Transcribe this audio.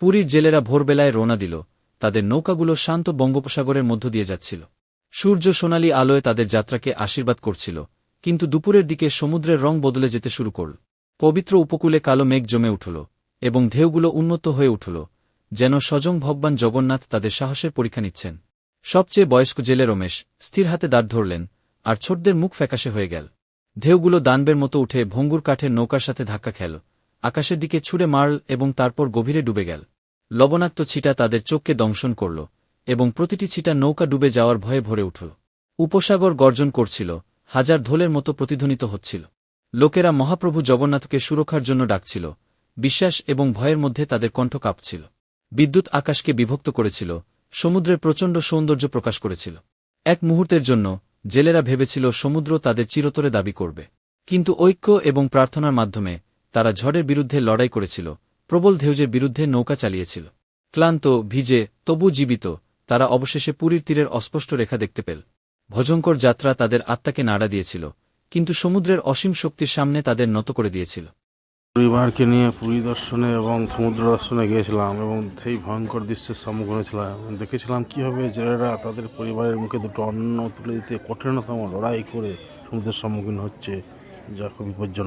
পুরীর জেলেরা ভোরবেলায় রওনা দিল। তাদের নৌকাগুলো শান্ত বঙ্গোপসাগরের মধ্য দিয়ে যাচ্ছিল। সূর্য সোনালি আলোয় তাদের যাত্রাকে আশীর্বাদ করছিল। কিন্তু দুপুরের দিকে সমুদ্রের রং বদলে যেতে শুরু করল। পবিত্র উপকূলে কালো মেঘ জমে উঠল এবং ঢেউগুলো উন্মত্ত হয়ে উঠল, যেন স্বয়ং ভগবান জগন্নাথ তাদের সাহসের পরীক্ষা নিচ্ছেন। সবচেয়ে বয়স্ক জেলে রমেশ স্থির হাতে দাঁড় ধরলেন, আর ছোটদের মুখ ফ্যাকাশে হয়ে গেল। ঢেউগুলো দানবের মতো উঠে ভঙ্গুর কাঠের নৌকার সাথে ধাক্কা খেল, আকাশের দিকে ছুঁড়ে মারল এবং তারপর গভীরে ডুবে গেল। লবণাক্ত ছিটা তাদের চোখকে দংশন করল এবং প্রতিটি ছিটা নৌকা ডুবে যাওয়ার ভয়ে ভরে উঠল। উপসাগর গর্জন করছিল, হাজার ঢোলের মতো প্রতিধ্বনিত হচ্ছিল। লোকেরা মহাপ্রভু জগন্নাথকে সুরক্ষার জন্য ডাকছিল। বিশ্বাস এবং ভয়ের মধ্যে তাদের কণ্ঠ কাঁপছিল। বিদ্যুৎ আকাশকে বিভক্ত করেছিল, সমুদ্রের প্রচণ্ড সৌন্দর্য প্রকাশ করেছিল। এক মুহূর্তের জন্য জেলেরা ভেবেছিল সমুদ্র তাদের চিরতরে দাবি করবে। কিন্তু ঐক্য এবং প্রার্থনার মাধ্যমে তারা ঝড়ের বিরুদ্ধে লড়াই করেছিল, প্রবল ঢেউজের বিরুদ্ধে নৌকা চালিয়েছিল। ক্লান্ত, ভিজে, তবু জীবিত, তারা অবশেষে পুরীর তীরের অস্পষ্ট রেখা দেখতে পেল। ভয়ঙ্কর যাত্রা তাদের আত্মাকে নাড়া দিয়েছিল, কিন্তু সমুদ্রের অসীম শক্তির সামনে তাদের নত করে দিয়েছিল। পরিবারকে নিয়ে পুরী দর্শনে এবং সমুদ্র দর্শনে গিয়েছিলাম এবং সেই ভয়ঙ্কর দৃশ্যের সম্মুখীন ছিলাম। দেখেছিলাম কীভাবে জেলেরা তাদের পরিবারের মুখে দুটো অন্ন তুলে দিতে কঠিনতম লড়াই করে সমুদ্রের সম্মুখীন হচ্ছে, যা খুব বিপজ্জনক।